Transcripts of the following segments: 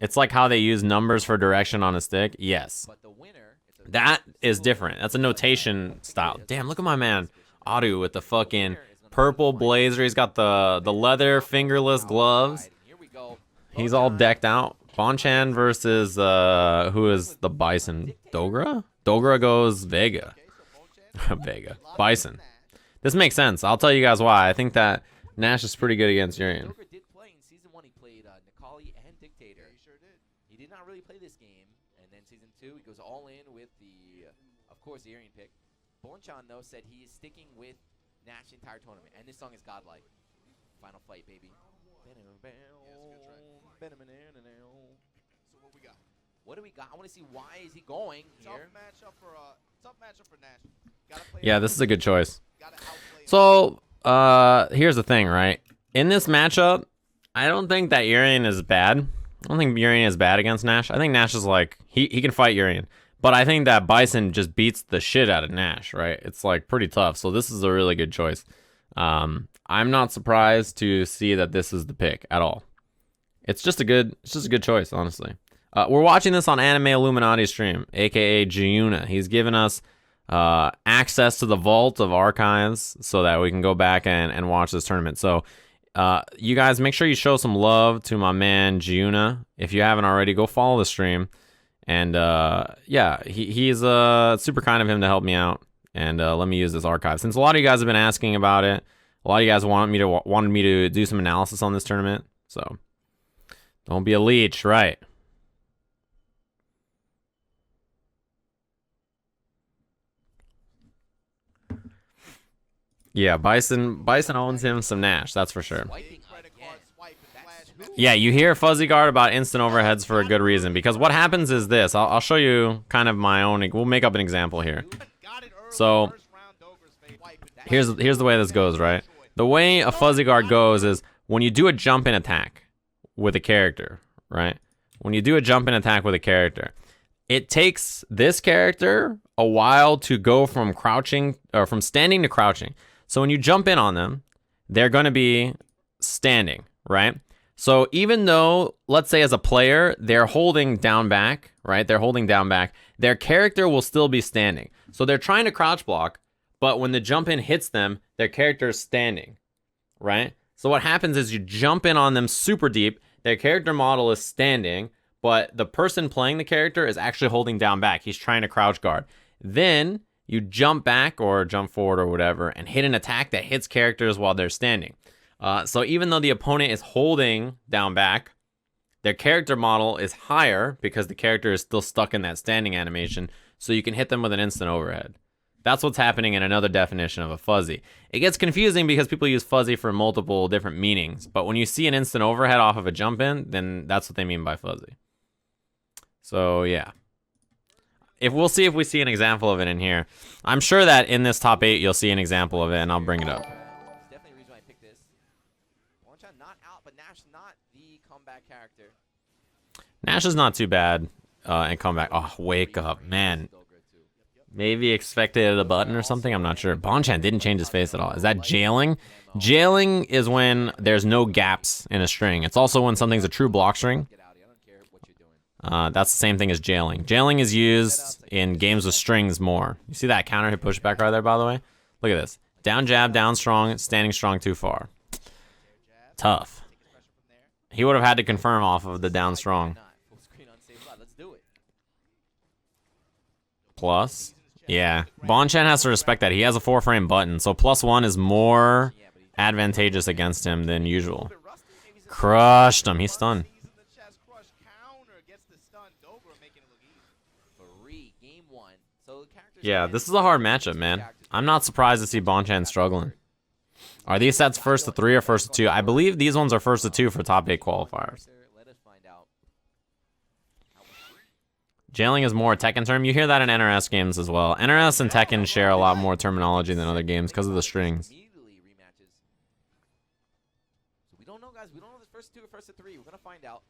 It's like how they use numbers for direction on a stick. Yes. That is different. That's a notation style. Damn, look at my man. Adu with the fucking purple blazer. He's got the leather fingerless gloves. He's all decked out. Bonchan versus, who is the Bison? Dogura? Dogura goes Vega. Vega. Bison. This makes sense. I'll tell you guys why. I think that Nash is pretty good against Urian. He did not really play this game, and then season 2 he goes all in with the, of course, the Urian pick. Bonchan though said he is sticking with Nash the entire tournament, and this song is godlike. Final fight, baby. So what we got? What do we got? I want to see why is he going here. Tough matchup for Nash. Yeah, this is a good choice. So, here's the thing, right? In this matchup, I don't think that Urian is bad. I don't think Urian is bad against Nash. I think Nash is like, he can fight Urian. But I think that Bison just beats the shit out of Nash, right? It's like pretty tough. So this is a really good choice. I'm not surprised to see that this is the pick at all. It's just a good choice, honestly. We're watching this on AnimeIlluminati stream, aka Jiyuna. He's given us access to the vault of archives so that we can go back and watch this tournament. So you guys make sure you show some love to my man Jiyuna. If you haven't already, go follow the stream. And yeah, he's super kind of him to help me out and let me use this archive. Since a lot of you guys have been asking about it, a lot of you guys wanted me to do some analysis on this tournament. So don't be a leech, right? Yeah, Bison owns him some Nash, that's for sure. Yeah, you hear Fuzzy Guard about instant overheads for a good reason, because what happens is this. I'll show you kind of my own. We'll make up an example here. So here's the way this goes, right? The way a Fuzzy Guard goes is when you do a jump in attack with a character, right? When you do a jump in attack with a character, it takes this character a while to go from crouching or from standing to crouching. So when you jump in on them, they're going to be standing, right? So even though, let's say as a player, they're holding down back, right? They're holding down back. Their character will still be standing. So they're trying to crouch block, but when the jump in hits them, their character is standing, right? So what happens is you jump in on them super deep. Their character model is standing, but the person playing the character is actually holding down back. He's trying to crouch guard. Then you jump back or jump forward or whatever and hit an attack that hits characters while they're standing. So even though the opponent is holding down back, their character model is higher because the character is still stuck in that standing animation, so you can hit them with an instant overhead. That's what's happening in another definition of a fuzzy. It gets confusing because people use fuzzy for multiple different meanings, but when you see an instant overhead off of a jump in, then that's what they mean by fuzzy. So yeah. We'll see if we see an example of it in here. I'm sure that in this top 8 you'll see an example of it, and I'll bring it up. Definitely a reason why I picked this. Bonchan not out, but Nash not the comeback character. Nash is not too bad in comeback. Oh, wake up, man. Maybe expected a button or something. I'm not sure. Bonchan didn't change his face at all. Is that jailing? Jailing is when there's no gaps in a string. It's also when something's a true block string. That's the same thing as jailing. Jailing is used in games with strings more. You see that counter hit pushback right there, by the way? Look at this. Down jab, down strong, standing strong too far. Tough. He would have had to confirm off of the down strong. Plus. Yeah. Bonchan has to respect that. He has a 4-frame button, so +1 is more advantageous against him than usual. Crushed him. He's stunned. Yeah, this is a hard matchup, man. I'm not surprised to see Bonchan struggling. Are these sets first to 3 or first to 2? I believe these ones are first to 2 for top 8 qualifiers. Jailing is more a Tekken term. You hear that in NRS games as well. NRS and Tekken share a lot more terminology than other games because of the strings. We don't know, guys. We don't know if it's first to 2 or first to 3. We're going to find out.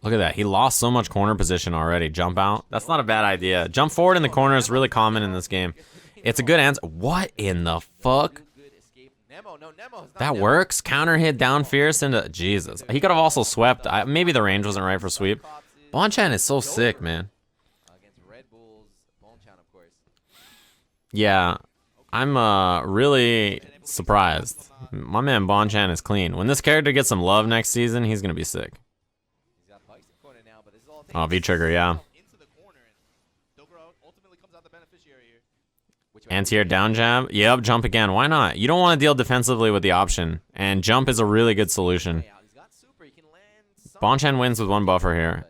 Look at that. He lost so much corner position already. Jump out. That's not a bad idea. Jump forward in the corner is really common in this game. It's a good answer. What in the fuck? Nemo, no, Nemo. It's not That Nemo. works. Counter hit down fierce into Jesus. He could have also swept. Maybe the range wasn't right for sweep. Bonchan is so sick, man. Against Red Bulls, Bonchan, of course. Yeah, I'm really surprised. My man Bonchan is clean. When this character gets some love next season, he's gonna be sick. He's got Bison corner now, but this is all Oh, V-trigger, yeah. Into the corner, and Dogura ultimately comes out the beneficiary here. Anti-air down jab. Yep, jump again. Why not? You don't want to deal defensively with the option, and jump is a really good solution. He's got super. He can land some, Bonchan wins with one buffer here.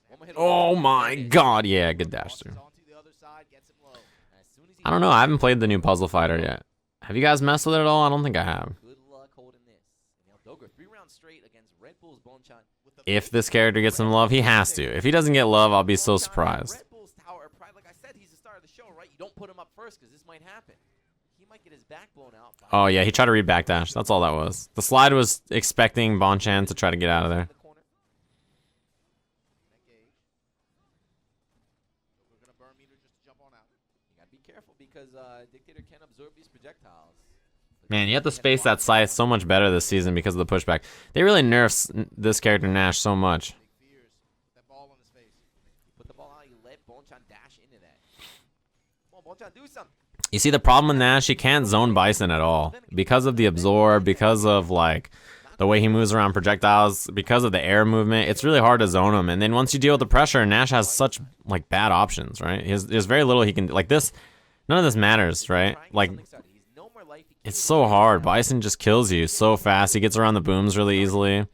but one more hit Oh on my god, yeah, good dash through. Onto the other side, gets him low. As soon as he I don't know, I haven't played the new Puzzle Fighter yet. Have you guys messed with it at all? I don't think I have. good luck holding this. And now Dogura 3 rounds straight against Red Bulls Bonchan. With the If this character gets some love, he has to. If he doesn't get love, I'll be so surprised. Red Bulls tower pride, like I said, he's the star of the show, right? You don't put him up first because this might happen. He might get his back blown out. By Oh yeah, he tried to read backdash. That's all that was. The slide was expecting Bonchan to try to get out of there. the corner. Engage. We're gonna burn meter just to jump on out. You gotta be careful because Dictator can absorb these projectiles. Man, you have to space that scythe so much better this season because of the pushback. They really nerfed this character Nash so much. Big fears. That ball on his face. You put the ball out, you let Bonchan dash into that. Come on, Bonchan, do something. You see, the problem with Nash, he can't zone Bison at all. Because of the absorb, because of, like, the way he moves around projectiles, because of the air movement, it's really hard to zone him. And then once you deal with the pressure, Nash has such, like, bad options, right? There's very little he can... Like, this... None of this matters, right? Like, it's so hard. Bison just kills you so fast. He gets around the booms really easily.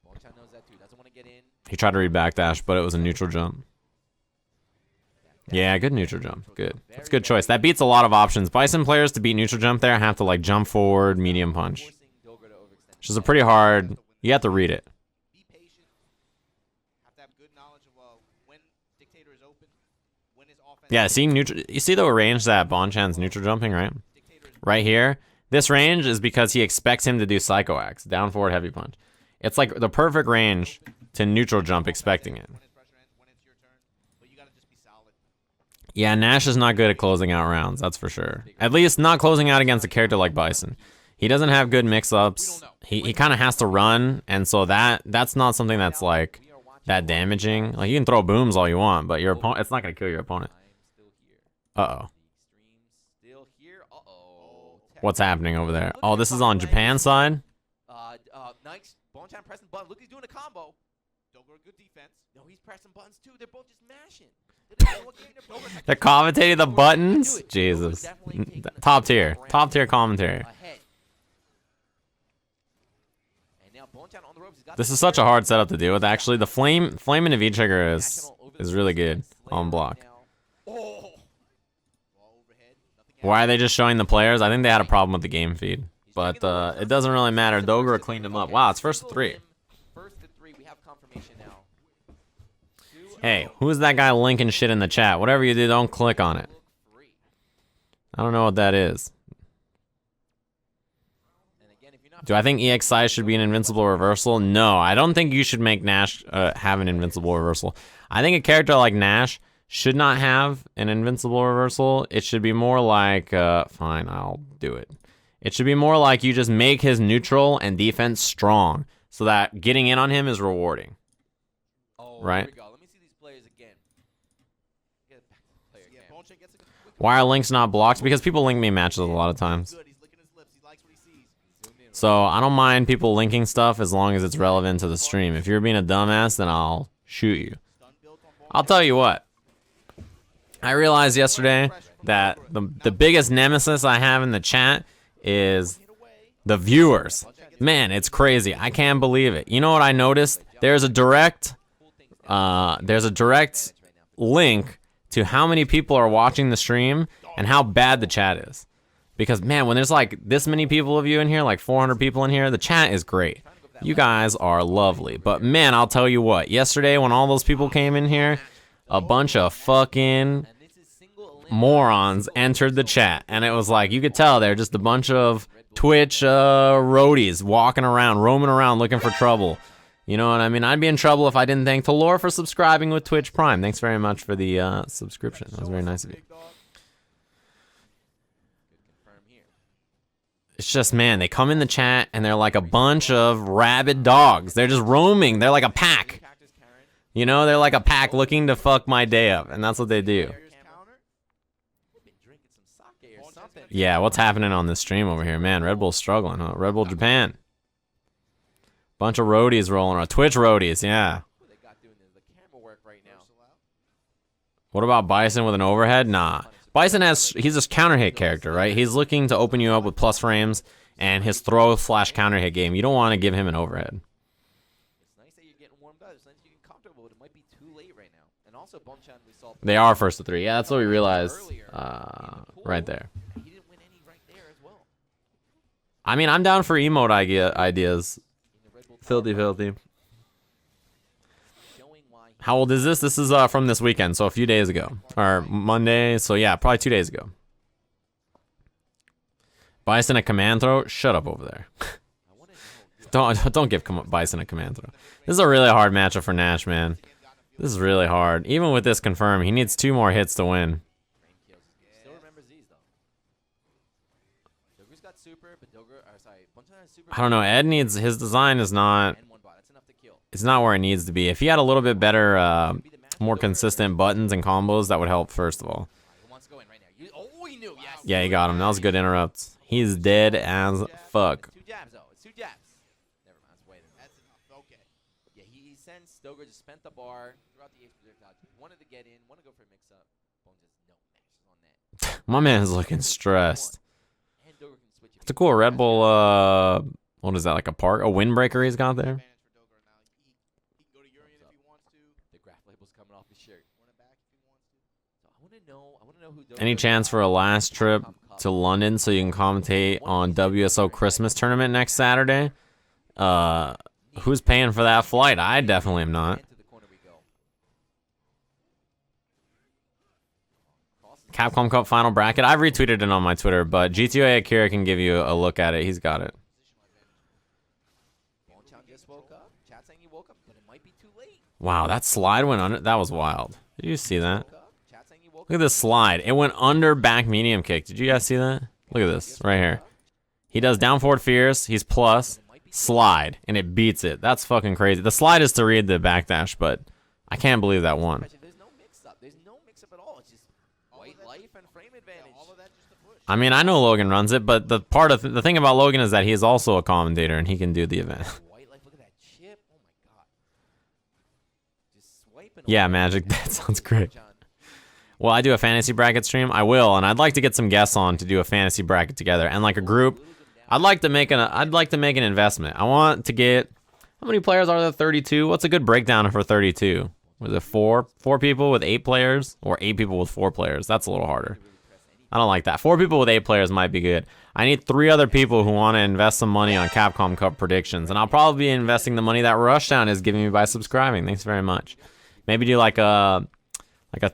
Bonchan knows that too. Doesn't want to get in. He tried to read backdash, but it was a neutral jump. Yeah, good neutral jump. Good. That's a good choice. That beats a lot of options. Bison players to beat neutral jump there have to, like, jump forward, medium punch. Forcing Dogura to overextend. Which is a pretty hard... You have to read it. Be patient. Have to have good knowledge of when Dictator is open, when his offense. Yeah, see neutral. You see the range that Bonchan's neutral jumping, right? Right here. This range is because he expects him to do Psycho Axe, down forward heavy punch. It's like the perfect range to neutral jump, expecting it. When his pressure ends, when it's your turn, but you gotta just be solid. Yeah, Nash is not good at closing out rounds, that's for sure. At least not closing out against a character like Bison. He doesn't have good mix-ups. He kind of has to run, and so that's not something that's like that damaging. Like, you can throw booms all you want, but your opponent, it's not gonna kill your opponent. Uh-oh. Still here. Uh-oh. What's happening over there? Oh, this is on Japan's side? Nice. Bonchan pressing buttons. Look, he's doing a combo. Dogura, good defense. No, he's pressing buttons too. They're both just mashing. They're commentating the buttons? Jesus. Top tier. Top tier commentary. This is such a hard setup to deal with, actually. The flame into V-trigger is really good on block. Why are they just showing the players? I think they had a problem with the game feed. But it doesn't really matter. Dogura cleaned him up. Wow, it's first to 3. First to 3. We have confirmation now. Hey, who's that guy linking shit in the chat? Whatever you do, don't click on it. I don't know what that is. Do I think EXI should be an invincible reversal? No, I don't think you should make Nash have an invincible reversal. I think a character like Nash should not have an invincible reversal. It should be more like, fine, I'll do it. It should be more like you just make his neutral and defense strong so that getting in on him is rewarding. Oh, right? Here we go. Let me see these players again. Get back to the player Yeah, cam. Bonchan gets a quick. Why are links not blocked? Because people link me matches a lot of times. Good. He's licking his lips. He likes what he sees. Zoom in, So I don't mind people linking stuff as long as it's relevant to the stream. If you're being a dumbass, then I'll shoot you. Stun built on Bonchan. I'll tell you what. I realized yesterday that the biggest nemesis I have in the chat is the viewers. Man, it's crazy. I can't believe it. You know what I noticed? There's a direct link to how many people are watching the stream and how bad the chat is. Because, man, when there's like this many people of you in here, like 400 people in here, the chat is great. You guys are lovely. But, man, I'll tell you what. Yesterday, when all those people came in here, a bunch of fucking morons entered the chat. And it was like, you could tell they're just a bunch of Twitch roadies walking around, roaming around, looking for trouble. You know what I mean? I'd be in trouble if I didn't thank Talor for subscribing with Twitch Prime. Thanks very much for the subscription. That was very nice of you. It's just, man, they come in the chat and they're like a bunch of rabid dogs. They're just roaming. They're like a pack. You know, they're like a pack looking to fuck my day up, and that's what they do. Yeah, what's happening on this stream over here? Man, Red Bull's struggling, huh? Red Bull Japan. Bunch of roadies rolling around. Twitch roadies, yeah. What about Bison with an overhead? Nah. Bison he's a counter hit character, right? He's looking to open you up with plus frames and his throw / counter hit game. You don't want to give him an overhead. It's nice that you're getting warmed up. It's nice you're getting comfortable, but it might be too late right now. And also Bonchan, we saw They are first to 3. Yeah, that's what we realized right there. He didn't win any right there as well. I mean, I'm down for emote ideas. Filthy. How old is this? This is from this weekend, so a few days ago. Or Monday, so yeah, probably 2 days ago. Bison a command throw? Shut up over there. don't give Bison a command throw. This is a really hard matchup for Nash, man. This is really hard. Even with this confirm, he needs 2 more hits to win. Still remembers these though. Dogura's got super, but Bonchan has super. I don't know. Ed needs his design is not. It's not where it needs to be. If he had a little bit better, more consistent buttons and combos, that would help. First of all. Yeah, he got him. That was a good interrupt. He's dead as fuck. 2 jabs though. It's 2 jabs. Never mind. That's way enough. Okay. Yeah, he sensed Dogura just spent the bar throughout the H projectile. Wanted to get in. Wanted to go for a mix up. Bonchan no matches on that. My man is looking stressed. It's a cool Red Bull. What is that? Like a park? A windbreaker he's got there. Any chance for a last trip to London so you can commentate on WSO Christmas tournament next Saturday? Who's paying for that flight? I definitely am not. Capcom Cup final bracket. I've retweeted it on my Twitter, but GTO Akira can give you a look at it. He's got it. Wow, that slide went under. That was wild. Did you see that? Look at this slide. It went under back medium kick. Did you guys see that? Look at this right here. He does down forward fierce. He's plus slide, and it beats it. That's fucking crazy. The slide is to read the backdash, but I can't believe that won. There's no mix-up. There's no mix-up at all. It's just white life and frame advantage. I mean, I know Logan runs it, but the thing about Logan is that he is also a commentator, and he can do the event. White life. Look at that chip. Oh my god. Just swiping. Yeah, Magic. That sounds great. Well, I do a fantasy bracket stream. I will, and I'd like to get some guests on to do a fantasy bracket together and like a group. I'd like to make an investment. I want to get, how many players are there? 32. What's a good breakdown for 32? Was it 4 people with 8 players, or 8 people with 4 players? That's a little harder. I don't like that. 4 people with 8 players might be good. I need 3 other people who want to invest some money on Capcom Cup predictions, and I'll probably be investing the money that Rushdown is giving me by subscribing. Thanks very much. Maybe do like a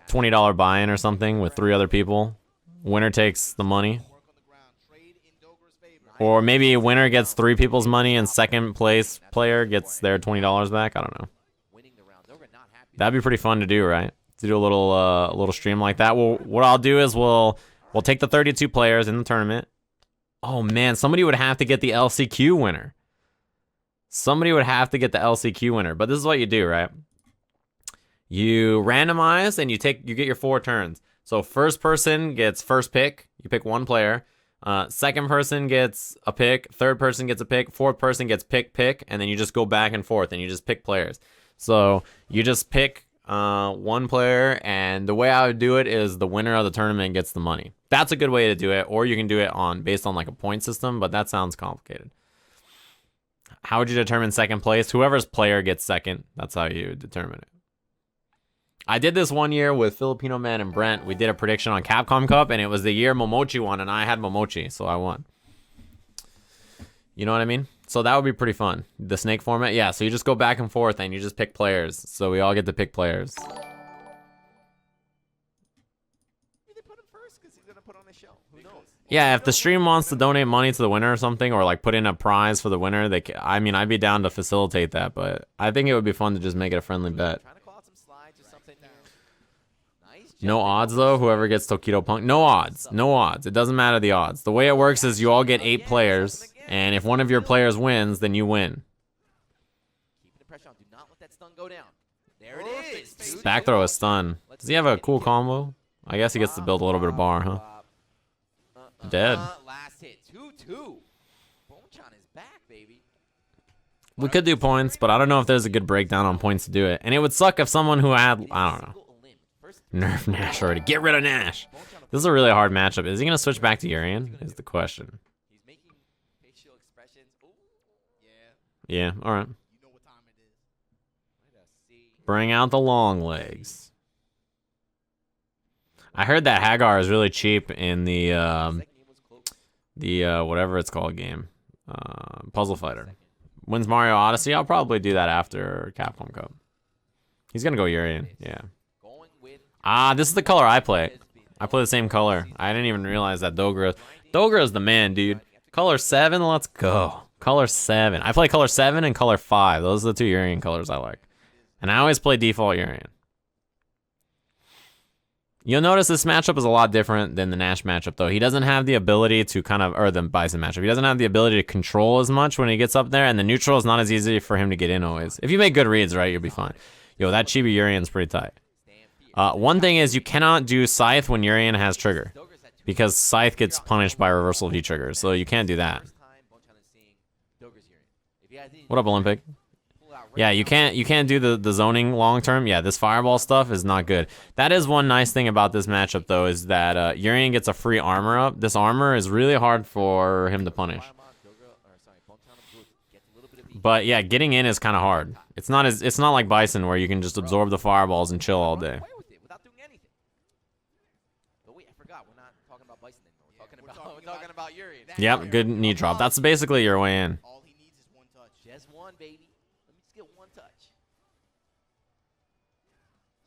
$20 buy-in or something with 3 other people. Winner takes the money. Or maybe a winner gets 3 people's money and second place player gets their $20 back. I don't know. That'd be pretty fun to do, right? To do a little stream like that. Well, what I'll do is we'll take the 32 players in the tournament. Oh man, somebody would have to get the LCQ winner. Somebody would have to get the LCQ winner. But this is what you do, right? You randomize and you get your 4 turns. So first person gets first pick. You pick 1 player. Second person gets a pick. Third person gets a pick. Fourth person gets pick, and then you just go back and forth and you just pick players. So you just pick 1 player, and the way I would do it is the winner of the tournament gets the money. That's a good way to do it, or you can do it based on like a point system, but that sounds complicated. How would you determine second place? Whoever's player gets second. That's how you determine it. I did this one year with Filipino Man and Brent. We did a prediction on Capcom Cup, and it was the year Momochi won, and I had Momochi, so I won. You know what I mean? So that would be pretty fun. The snake format? Yeah, so you just go back and forth, and you just pick players. So we all get to pick players. Maybe they put him first because he's going to put on a show. Who knows? Yeah, if the stream wants to donate money to the winner or something, or like put in a prize for the winner, I mean, I'd be down to facilitate that, but I think it would be fun to just make it a friendly bet. Nice No jump. odds though, whoever gets Tokido Punk. No odds. No odds. It doesn't matter the odds. The way it works is you all get 8 players, and if one of your players wins, then you win. Keeping the pressure on. Do not let that stun go down. There it is. His back throw is stun. Does he have a cool combo? I guess he gets to build a little bit of bar, huh? Dead. Last hit. 2-2. Bonchan is back, baby. We could do points, but I don't know if there's a good breakdown on points to do it. And it would suck if someone who had, I don't know, nerf Nash already. Get rid of Nash. This is a really hard matchup. Is he going to switch back to Urian? Is the question. He's making facial expressions. Ooh. Yeah, all right. You know what time it is. Let us see. Bring out the long legs. I heard that Hagar is really cheap in the whatever it's called game. Puzzle Fighter. Wins Mario Odyssey. I'll probably do that after Capcom Cup. He's going to go Urian. Yeah. Ah, this is the color I play. I play the same color. I didn't even realize that Dogura. Dogura is the man, dude. Color 7, let's go. Color 7. I play color 7 and color 5. Those are the 2 Urian colors I like. And I always play default Urian. You'll notice this matchup is a lot different than the Nash matchup, though. He doesn't have the ability to or the Bison matchup. He doesn't have the ability to control as much when he gets up there, and the neutral is not as easy for him to get in always. If you make good reads, right, you'll be fine. Yo, that Chibi Urian's pretty tight. One thing is you cannot do Scythe when Urian has trigger, because Scythe gets punished by reversal V trigger, so you can't do that. What up, Olympic? Yeah, you can't do the zoning long term. Yeah, this fireball stuff is not good. That is one nice thing about this matchup, though, is that Urian gets a free armor up. This armor is really hard for him to punish. But yeah, getting in is kind of hard. It's not like Bison where you can just absorb the fireballs and chill all day. We're talking about Urian. Yep, good knee drop. That's basically your way in. All he needs is one touch. Just one, baby. Let me just get one touch.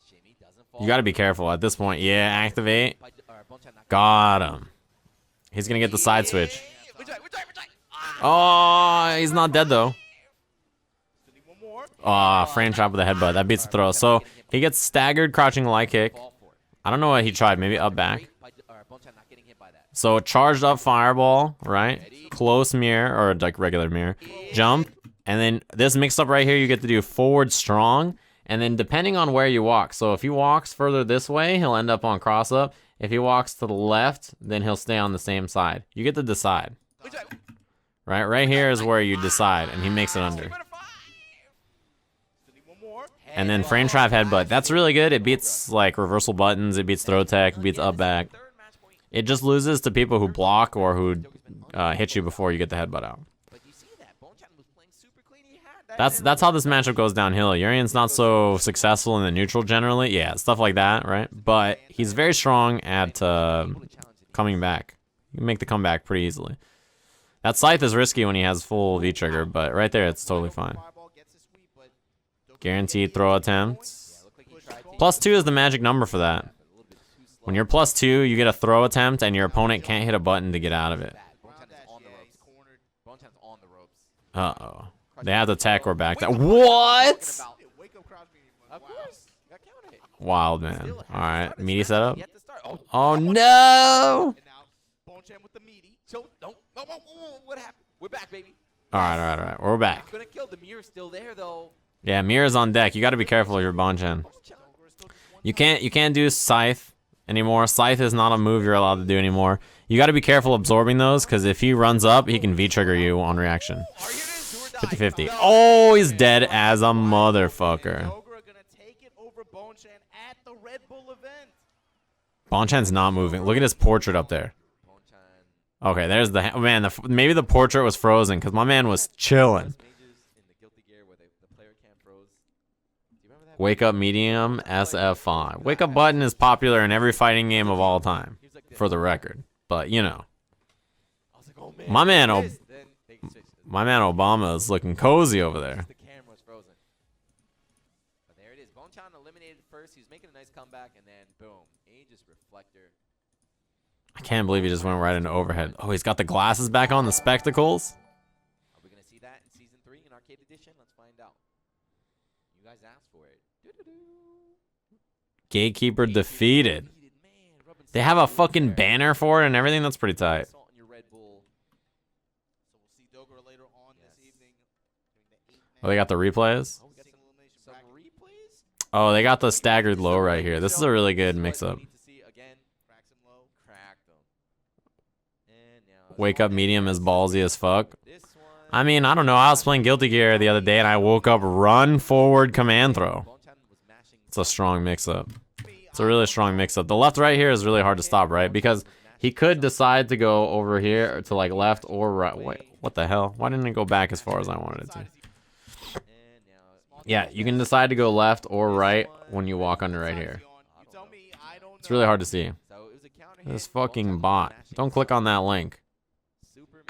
Shimmy doesn't fall. You got to be careful at this point. Yeah, activate. Got him. He's going to get the side switch. Oh, he's not dead, though. Ah, frame trap with a headbutt. That beats the throw. So he gets staggered, crouching light kick. I don't know what he tried. Maybe up back. So charged up fireball, right? Close mirror, or like regular mirror. Jump. And then this mixed up right here, you get to do forward strong. And then depending on where you walk. So if he walks further this way, he'll end up on cross up. If he walks to the left, then he'll stay on the same side. You get to decide. Right here is where you decide, and he makes it under. And then frame trap headbutt. That's really good. It beats like reversal buttons. It beats throw tech. Beats up back. It just loses to people who block or who hit you before you get the headbutt out. That's how this matchup goes downhill. Urian's not so successful in the neutral generally. Yeah, stuff like that, right? But he's very strong at coming back. You can make the comeback pretty easily. That Scythe is risky when he has full V-trigger, but right there it's totally fine. Guaranteed throw attempt. +2 is the magic number for that. When you're +2, you get a throw attempt, and your opponent can't hit a button to get out of it. Uh-oh. They have the tech or back that. What? Wild, man. All right, meaty setup. Oh, no! What happened? We're back, baby. All right. We're back. Gonna kill the mirror still there though. Yeah, mirror's on deck. You got to be careful of your Bonchan. You can't do Scythe anymore. Scythe is not a move you're allowed to do anymore. You got to be careful absorbing those, because if he runs up, he can V-trigger you on reaction. 50-50. Oh, he's dead as a motherfucker. Bonchan's not moving. Look at his portrait up there. Okay, there's the man. Maybe the portrait was frozen because my man was chilling. Wake up medium SFV. Wake up button is popular in every fighting game of all time, for the record. But you know, my man Obama is looking cozy over there. The camera's frozen. But there it is. Bonchan eliminated first. He's making a nice comeback, and then boom, Aegis reflector. I can't believe he just went right into overhead. Oh, he's got the glasses back on, the spectacles. Are we gonna see that in season 3 in Arcade Edition? Let's find out. You guys asked for it. Gatekeeper defeated. They have a fucking banner for it and everything. That's pretty tight. So we'll see Dogura later on this evening. Oh, they got the replays? Oh, we got some replays? Oh, they got the staggered low right here. This is a really good mix-up. Cracks him low. Cracked him. And now Wake up medium is ballsy as fuck. this one. I mean, I don't know. I was playing Guilty Gear the other day and I woke up run forward command throw. Bonchan was mashing. It's a strong mix-up. It's a really strong mix-up. The left right here is really hard to stop, right? Because he could decide to go over here to like left or right. Wait, what the hell? Why didn't it go back as far as I wanted it to? And now Yeah, you can decide to go left or right when you walk under right here. It's really hard to see. so it was a counter This hit. fucking Bonchan bot. mashing Don't click on that link. super